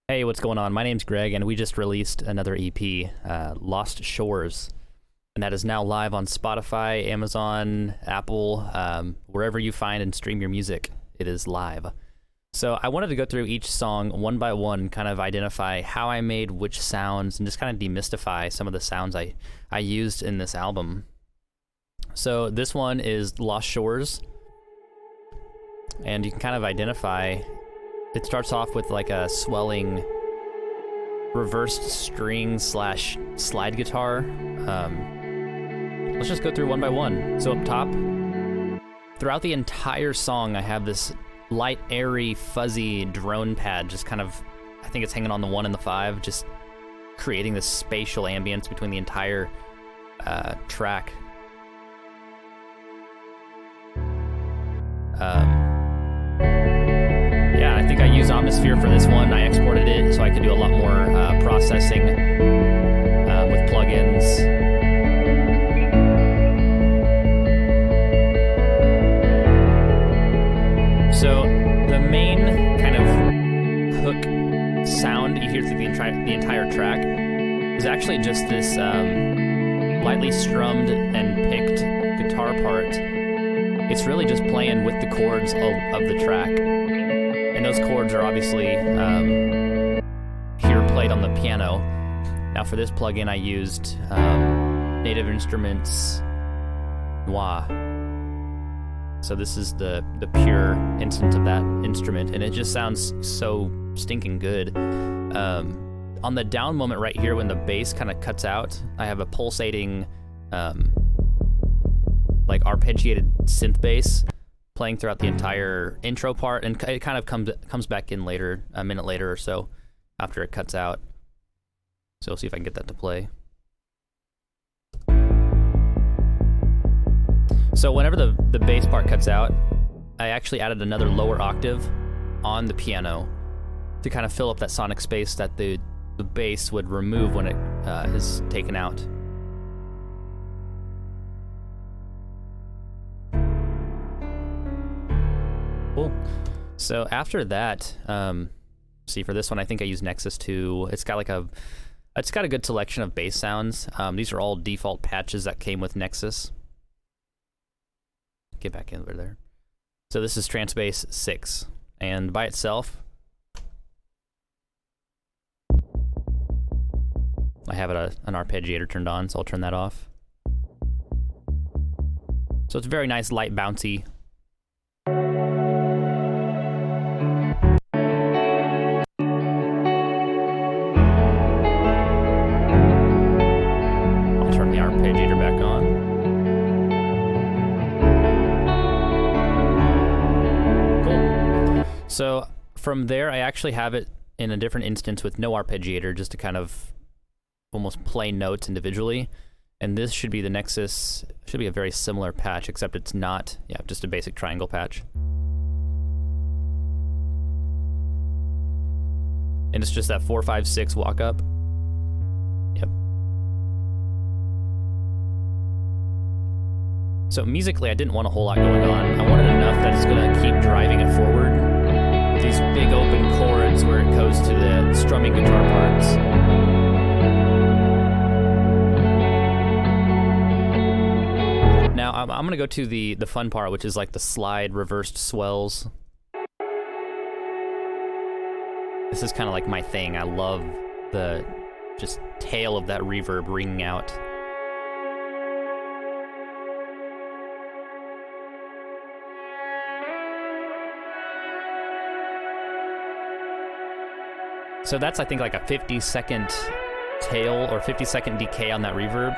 Hey, what's going on? My name's Greg, and we just released another EP, Lost Shores, and that is now live on Spotify, Amazon, Apple, wherever you find and stream your music, it is live. So I wanted to go through each song one by one, kind of identify how I made which sounds, and just kind of demystify some of the sounds I used in this album. So this one is Lost Shores, and you can kind of identify. It starts off with like a swelling reversed string slash slide guitar. Let's just go through one by one. So up top, throughout the entire song, I have this light, airy, fuzzy drone pad, just kind of, I think it's hanging on the 1 and the 5, just creating this spatial ambience between the entire track. Yeah, I think I used Omnisphere for this one. I exported it so I could do a lot more processing with plugins. So the main kind of hook sound you hear through the entire track is actually just this lightly strummed and picked guitar part. It's really just playing with the chords of the track. And those chords are obviously here played on the piano. Now for this plugin I used Native Instruments Wah. So this is the pure instance of that instrument, and it just sounds so stinking good. On the down moment right here when the bass kind of cuts out, I have a pulsating like arpeggiated synth bass playing throughout the entire intro part, and it kind of comes back in later, a minute later or so, after it cuts out. So we'll see if I can get that to play. So whenever the bass part cuts out, I actually added another lower octave on the piano to kind of fill up that sonic space that the bass would remove when it is taken out. Cool. So after that, see, for this one, I think I used Nexus 2. It's got a good selection of bass sounds. These are all default patches that came with Nexus. Get back in over there. So this is Trance Bass 6, and by itself, I have an arpeggiator turned on, so I'll turn that off. So it's very nice, light, bouncy. Arpeggiator back on. Cool. So from there, I actually have it in a different instance with no arpeggiator, just to kind of almost play notes individually. And this should be the Nexus, should be a very similar patch, except it's not, yeah, just a basic triangle patch. And it's just that 4-5-6 walk up. Yep. So musically, I didn't want a whole lot going on. I wanted enough that it's gonna keep driving it forward. These big open chords where it goes to the strumming guitar parts. Now I'm gonna go to the fun part, which is like the slide reversed swells. This is kind of like my thing. I love the just tail of that reverb ringing out. So that's, I think, like a 50-second tail or 50-second decay on that reverb.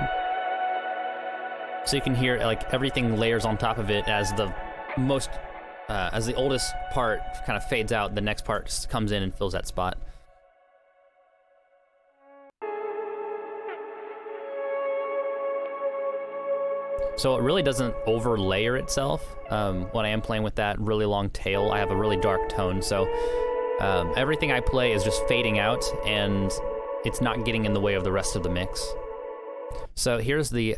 So you can hear like everything layers on top of it as the oldest part kind of fades out, the next part comes in and fills that spot. So it really doesn't overlayer itself. When I am playing with that really long tail, I have a really dark tone, so everything I play is just fading out, and it's not getting in the way of the rest of the mix. So here's the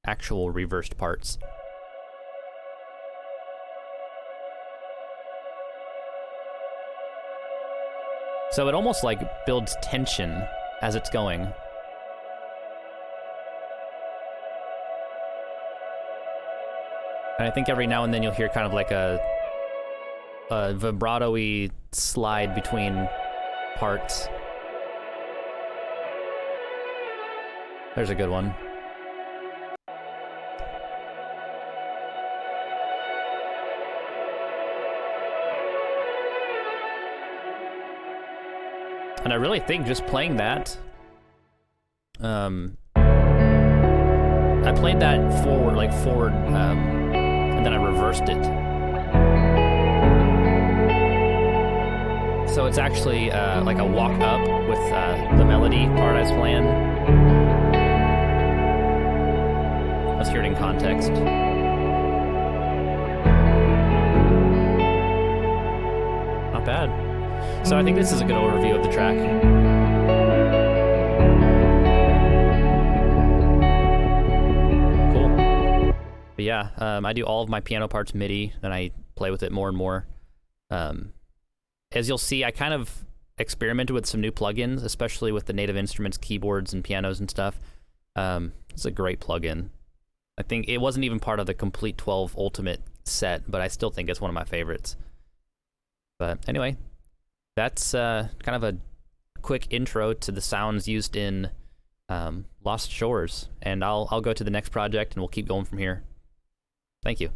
actual reversed parts. So it almost like builds tension as it's going. And I think every now and then you'll hear kind of like a vibrato-y slide between parts. There's a good one. And I really think just playing that, I played that forward, and then I reversed it. So it's actually like a walk up with the melody part I was playing. Let's hear it in context. Not bad. So I think this is a good overview of the track. Cool. But yeah, I do all of my piano parts MIDI, and I play with it more and more. As you'll see, I kind of experimented with some new plugins, especially with the Native Instruments keyboards and pianos and stuff. It's a great plugin. I think it wasn't even part of the Komplete 12 Ultimate set, but I still think it's one of my favorites. But anyway, that's kind of a quick intro to the sounds used in Lost Shores, and I'll go to the next project and we'll keep going from here. Thank you.